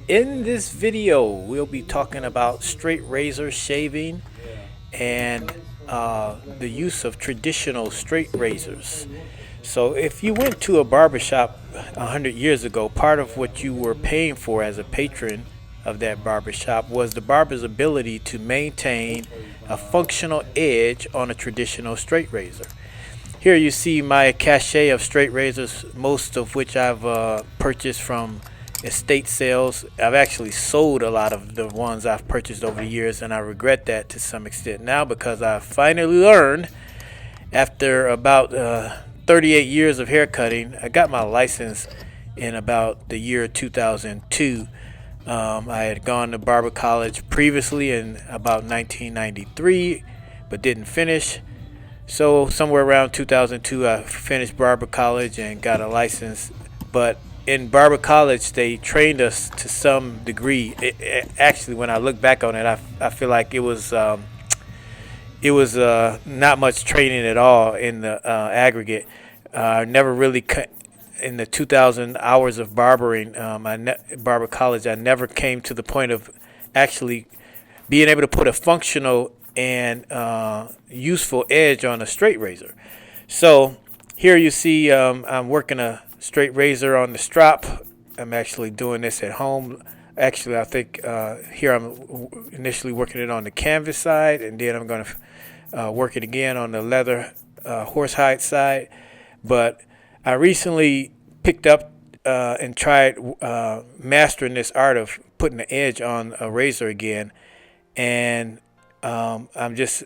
In this video, we'll be talking about straight razor shaving and the use of traditional straight razors. So, if you went to a barbershop 100 years ago, part of what you were paying for as a patron of that barbershop was the barber's ability to maintain a functional edge on a traditional straight razor. Here you see my cachet of straight razors, most of which I've purchased from estate sales. I've actually sold a lot of the ones I've purchased over the years, and I regret that to some extent now because I finally learned after about 38 years of hair cutting. I got my license in about the year 2002. I had gone to barber college previously in about 1993, but didn't finish. So somewhere around 2002, I finished barber college and got a license. But in barber college, they trained us to some degree. Actually, when I look back on it, I feel like it was not much training at all in the aggregate. Never really cut in the 2,000 hours of barbering. Barber college, I never came to the point of actually being able to put a functional and useful edge on a straight razor. So here you see I'm working a straight razor on the strop. I'm actually doing this at home. Actually, I think here I'm initially working it on the canvas side, and then I'm going to work it again on the leather horsehide side. But I recently picked up and tried mastering this art of putting the edge on a razor again, and I'm just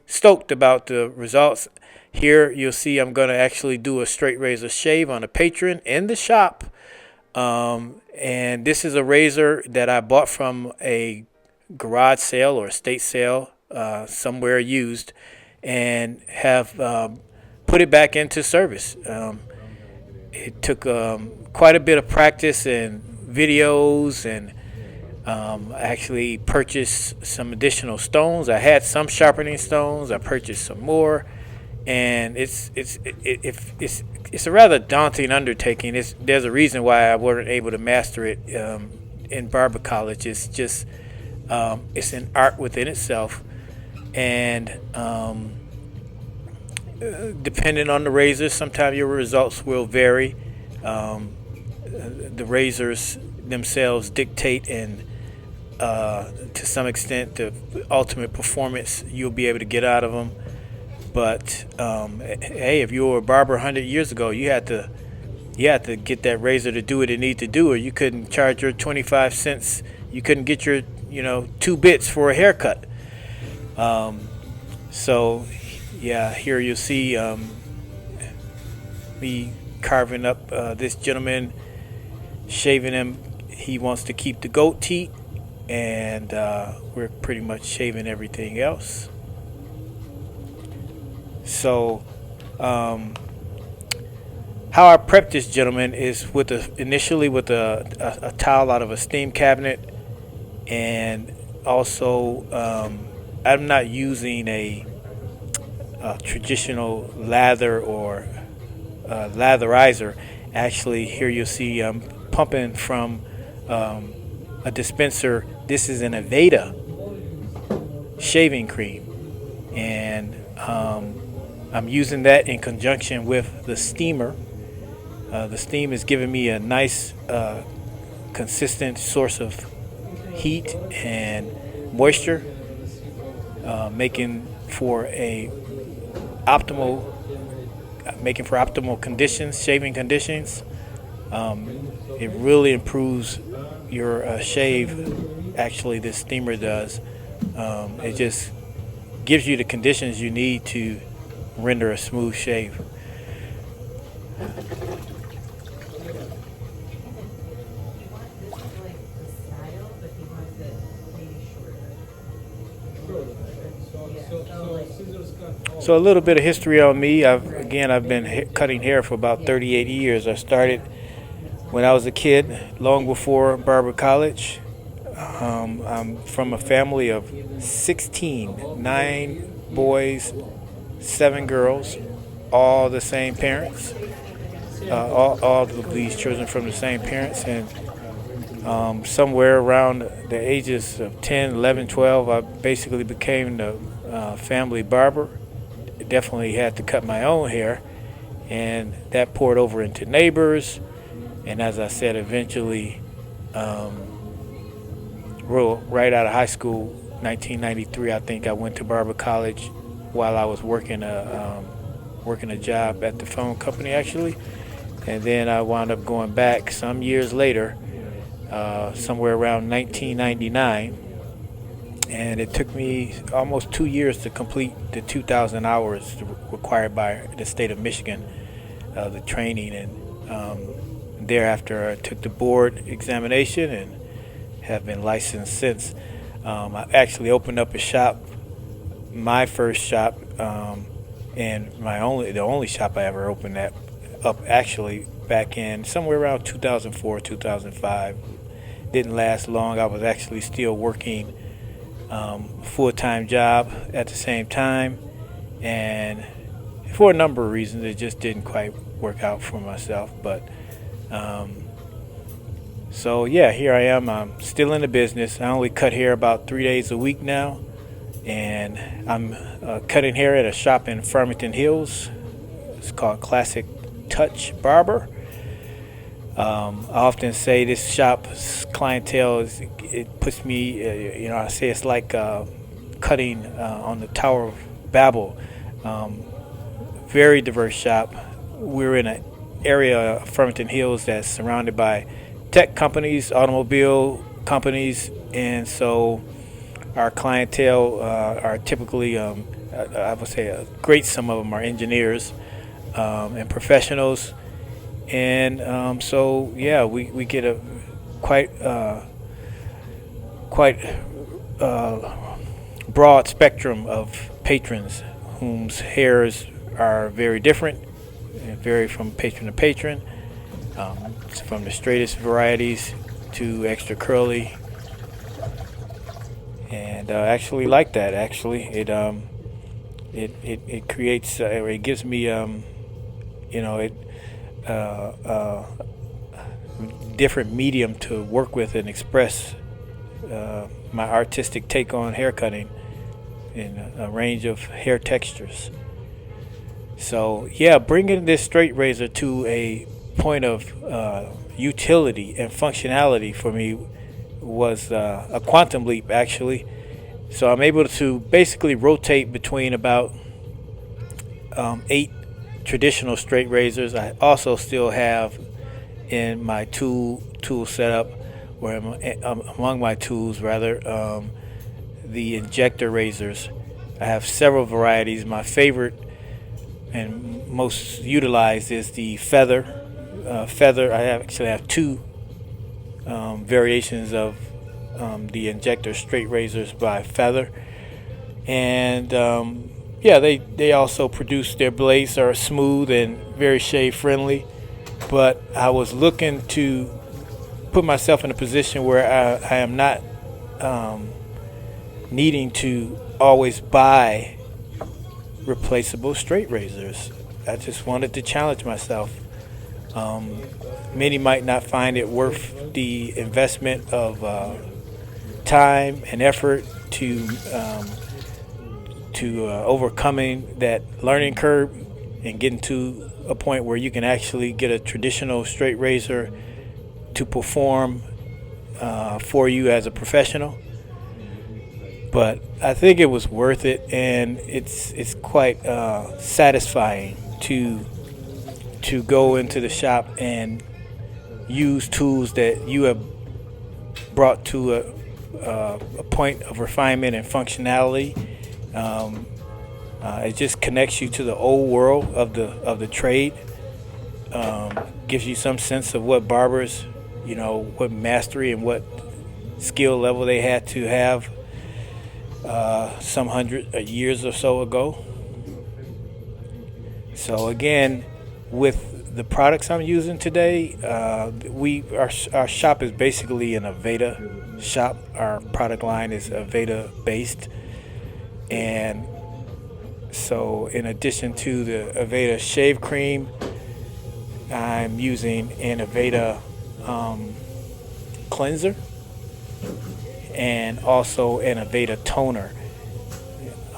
stoked about the results. Here you'll see I'm going to actually do a straight razor shave on a patron in the shop. And this is a razor that I bought from a garage sale or estate sale somewhere used, and have put it back into service. It took quite a bit of practice and videos, and I actually purchased some additional stones. I had some sharpening stones. I purchased some more, and it's a rather daunting undertaking. There's a reason why I wasn't able to master it in barber college. It's just it's an art within itself, and depending on the razors, sometimes your results will vary. The razors themselves dictate and to some extent the ultimate performance you'll be able to get out of them. But hey, if you were a barber 100 years ago, you had to get that razor to do what it needed to do, or you couldn't charge your 25 cents. You couldn't get your 2 bits for a haircut. So yeah, here you'll see me carving up this gentleman, shaving him. He wants to keep the goat teeth, and we're pretty much shaving everything else. So how I prepped this gentleman is initially with a towel out of a steam cabinet, and also I'm not using a traditional lather or latherizer. Actually, here you'll see I'm pumping from a dispenser. This is an Aveda shaving cream, and I'm using that in conjunction with the steamer. The steam is giving me a nice consistent source of heat and moisture, making for optimal conditions, shaving conditions. It really improves your shave. Actually, this steamer does. It just gives you the conditions you need to render a smooth shave. So a little bit of history on me. I've been cutting hair for about 38 years. I started when I was a kid, long before barber college. I'm from a family of 16, 9 boys, 7 girls, all the same parents. All of these children from the same parents, and Somewhere around the ages of 10, 11, 12, I basically became the family barber. Definitely had to cut my own hair, and that poured over into neighbors. And as I said, eventually, right out of high school, 1993, I think I went to Barber College while I was working a job at the phone company actually, and then I wound up going back some years later, somewhere around 1999, and it took me almost 2 years to complete the 2,000 hours required by the state of Michigan, the training, and thereafter I took the board examination and have been licensed since. I actually opened up a shop, my first shop, and the only shop I ever opened up actually back in somewhere around 2004, 2005. Didn't last long. I was actually still working full-time job at the same time, and for a number of reasons it just didn't quite work out for myself. But so yeah, here I am. I'm still in the business. I only cut hair about 3 days a week now, and I'm cutting hair at a shop in Farmington Hills. It's called Classic Touch Barber. I often say this shop's clientele it puts me, I say it's like cutting on the Tower of Babel. Very diverse shop. We're in an area of Farmington Hills that's surrounded by tech companies, automobile companies, and so our clientele are typically, I would say, a great some of them are engineers and professionals. And so yeah, we get a quite broad spectrum of patrons whose hairs are very different and vary from patron to patron, from the straightest varieties to extra curly. And actually like that. Actually, it creates it gives me different medium to work with and express my artistic take on haircutting in a range of hair textures. So yeah, bringing this straight razor to a point of utility and functionality for me was a quantum leap actually. So I'm able to basically rotate between about 8 traditional straight razors. I also still have in my tool setup, where among my tools rather, the injector razors. I have several varieties. My favorite and most utilized is the feather. I actually have 2 variations of the injector straight razors by Feather, and yeah, they also produce, their blades are smooth and very shave friendly. But I was looking to put myself in a position where I am not needing to always buy replaceable straight razors. I just wanted to challenge myself. Many might not find it worth the investment of time and effort to overcoming that learning curve and getting to a point where you can actually get a traditional straight razor to perform for you as a professional. But I think it was worth it, and it's quite satisfying to go into the shop and use tools that you have brought to a point of refinement and functionality. It just connects you to the old world of the trade. Gives you some sense of what barbers, what mastery and what skill level they had to have some hundred years or so ago. So again, with the products I'm using today, our shop is basically an Aveda shop. Our product line is Aveda based, and so in addition to the Aveda shave cream, I'm using an Aveda cleanser and also an Aveda toner.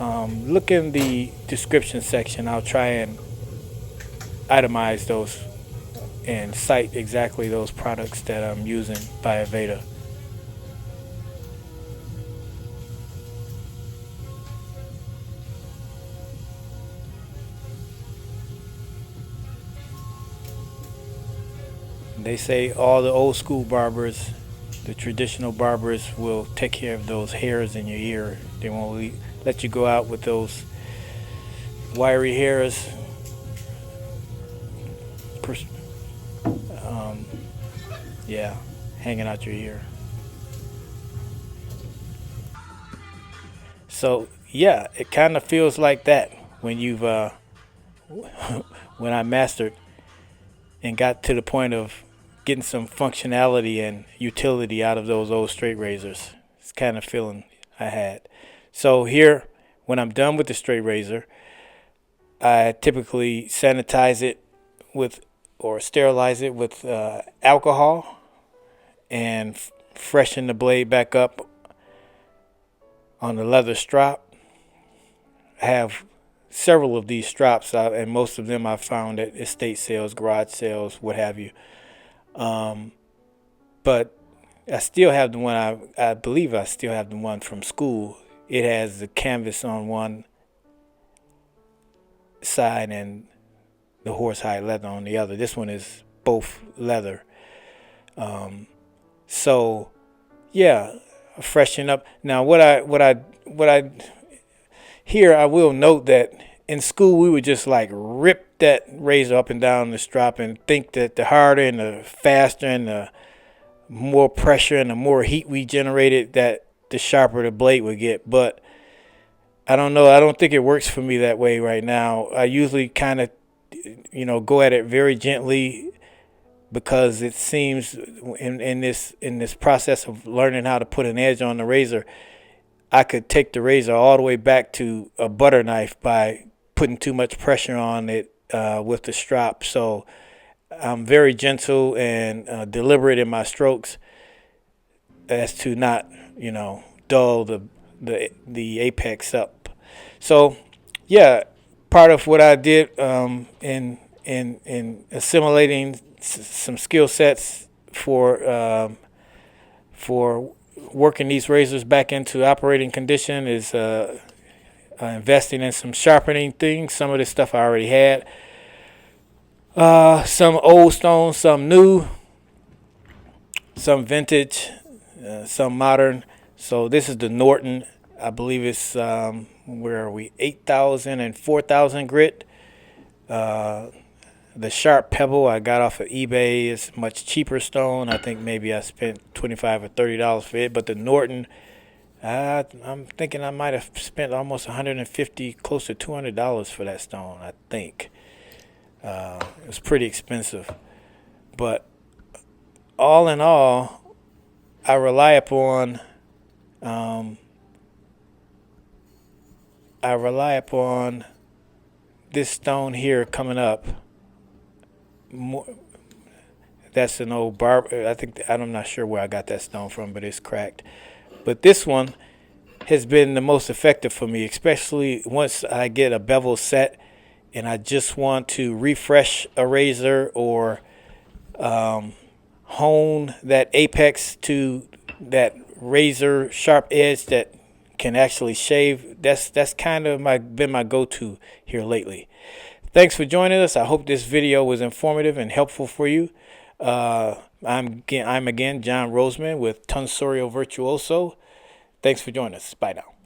Look in the description section. I'll try and itemize those and cite exactly those products that I'm using by Aveda. They say all the old school barbers, the traditional barbers, will take care of those hairs in your ear. They won't let you go out with those wiry hairs. Yeah, hanging out your ear. So yeah, it kind of feels like that when you've when I mastered and got to the point of getting some functionality and utility out of those old straight razors. It's kind of feeling I had. So here, when I'm done with the straight razor, I typically sanitize it with or sterilize it with alcohol and freshen the blade back up on the leather strop. I have several of these strops out, and most of them I found at estate sales, garage sales, what have you. But I still have the one, I believe I still have the one from school. It has the canvas on one side and the horsehide leather on the other. This one is both leather. So yeah, freshen up. Now what I here, I will note that in school we would just like rip that razor up and down the strop and think that the harder and the faster and the more pressure and the more heat we generated, that the sharper the blade would get. But I don't know. I don't think it works for me that way right now. I usually kind of, go at it very gently, because it seems in this process of learning how to put an edge on the razor, I could take the razor all the way back to a butter knife by putting too much pressure on it with the strop. So I'm very gentle and deliberate in my strokes as to not, dull the apex up. So yeah, part of what I did in assimilating some skill sets for working these razors back into operating condition is investing in some sharpening things. Some of this stuff I already had. Some old stones, some new, some vintage, some modern. So this is the Norton. I believe it's, where are we, 8,000 and 4,000 grit. The sharp pebble I got off of eBay is much cheaper stone. I think maybe I spent $25 or $30 for it. But the Norton, I'm thinking I might have spent almost $150, close to $200 for that stone, I think. It was pretty expensive. But all in all, I rely upon this stone here coming up. That's an old Barber. I'm not sure where I got that stone from, but it's cracked. But this one has been the most effective for me, especially once I get a bevel set and I just want to refresh a razor or hone that apex to that razor sharp edge that can actually shave. That's kind of been my go-to here lately. Thanks for joining us. I hope this video was informative and helpful for you. I'm again John Roseman with Tonsorial Virtuoso. Thanks for joining us. Bye now.